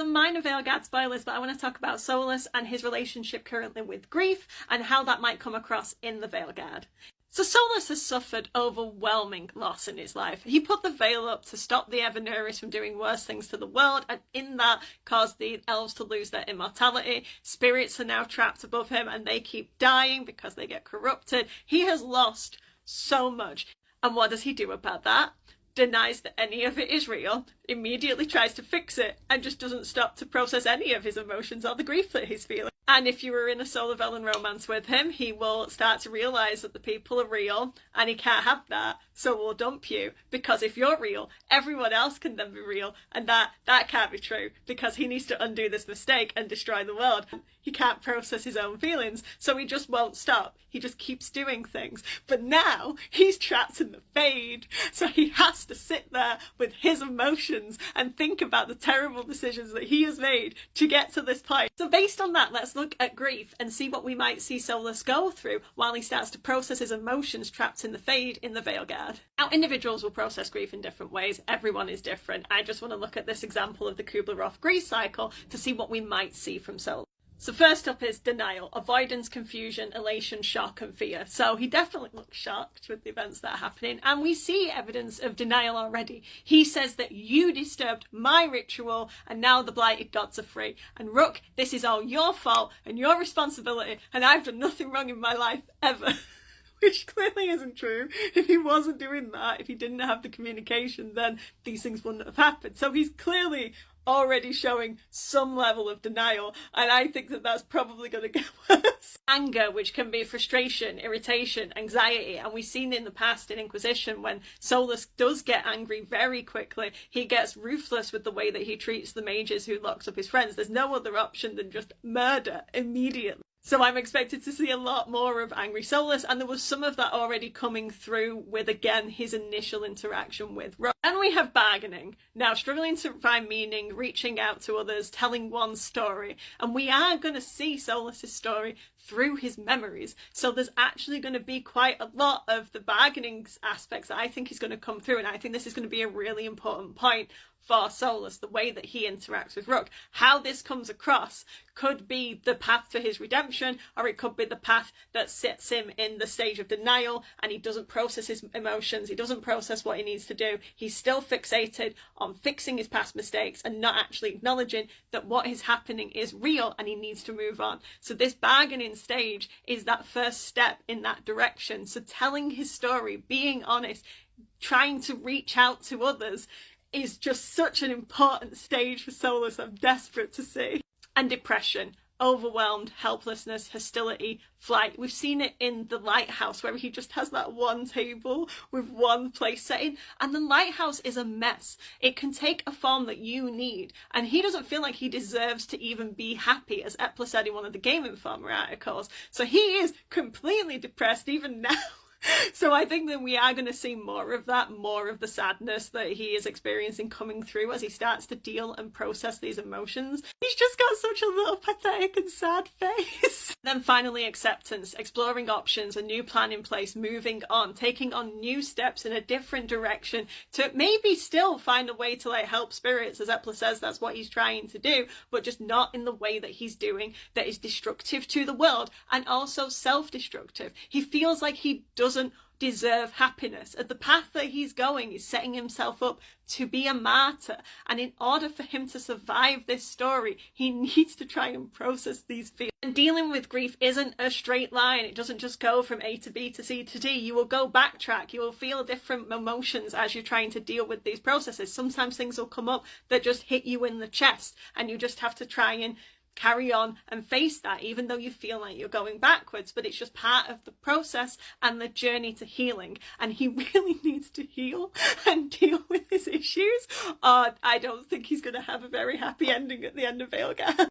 Some minor Veilguard spoilers, but I want to talk about Solas and his relationship currently with grief and how that might come across in the Veilguard. So Solas has suffered overwhelming loss in his life. He put the veil up to stop the Evernuris from doing worse things to the world, and in that caused the elves to lose their immortality. Spirits are now trapped above him and they keep dying because they get corrupted. He has lost so much. And what does he do about that? Denies that any of it is real, immediately tries to fix it, and just doesn't stop to process any of his emotions or the grief that he's feeling. And if you were in a Solar Velen romance with him, he will start to realise that the people are real and he can't have that, so will dump you. Because if you're real, everyone else can then be real, and that can't be true, because he needs to undo this mistake and destroy the world. He can't process his own feelings, so he just won't stop. He just keeps doing things. But now he's trapped in the Fade, so he has to sit there with his emotions and think about the terrible decisions that he has made to get to this point. So based on that, let's look at grief and see what we might see Solas go through while he starts to process his emotions trapped in the Fade in the Veilguard. Now, individuals will process grief in different ways. Everyone is different. I just want to look at this example of the Kubler-Ross grief cycle to see what we might see from Solas. So first up is denial, avoidance, confusion, elation, shock and fear. So he definitely looks shocked with the events that are happening, and we see evidence of denial already. He says that you disturbed my ritual and now the blighted gods are free. And Rook, this is all your fault and your responsibility, and I've done nothing wrong in my life ever. Which clearly isn't true. If he wasn't doing that, if he didn't have the communication, then these things wouldn't have happened. So he's clearly already showing some level of denial, and I think that that's probably going to get worse. Anger, which can be frustration, irritation, anxiety, and we've seen in the past in Inquisition when Solas does get angry very quickly, he gets ruthless with the way that he treats the mages who locks up his friends. There's no other option than just murder immediately. So I'm expected to see a lot more of angry Solas, and there was some of that already coming through with, again, his initial interaction with Rook. And we have bargaining. Now, struggling to find meaning, reaching out to others, telling one story. And we are going to see Solas' story through his memories. So there's actually going to be quite a lot of the bargaining aspects that I think is going to come through, and I think this is going to be a really important point for Solas, the way that he interacts with Rook. How this comes across could be the path to his redemption, or it could be the path that sets him in the stage of denial and he doesn't process his emotions, he doesn't process what he needs to do. He's still fixated on fixing his past mistakes and not actually acknowledging that what is happening is real and he needs to move on. So this bargaining stage is that first step in that direction. So telling his story, being honest, trying to reach out to others is just such an important stage for Solas. I'm desperate to see. And depression, overwhelmed, helplessness, hostility, flight. We've seen it in the lighthouse where he just has that one table with one place setting, and the lighthouse is a mess. It can take a form that you need, and he doesn't feel like he deserves to even be happy, as Epler said in one of the Game Informer articles. So he is completely depressed even now. So I think that we are going to see more of that, more of the sadness that he is experiencing coming through as he starts to deal and process these emotions. He's just got such a little pathetic and sad face. Then finally acceptance, exploring options, a new plan in place, moving on, taking on new steps in a different direction to maybe still find a way to help spirits, as Epler says that's what he's trying to do, but just not in the way that he's doing that is destructive to the world and also self-destructive. He feels like he doesn't deserve happiness. The path that he's going is setting himself up to be a martyr, and in order for him to survive this story, he needs to try and process these feelings. And dealing with grief isn't a straight line. It doesn't just go from A to B to C to D. You will go backtrack. You will feel different emotions as you're trying to deal with these processes. Sometimes things will come up that just hit you in the chest, and you just have to try and carry on and face that, even though you feel like you're going backwards. But it's just part of the process and the journey to healing, and he really needs to heal and deal with his issues, or I don't think he's going to have a very happy ending at the end of Veilguard.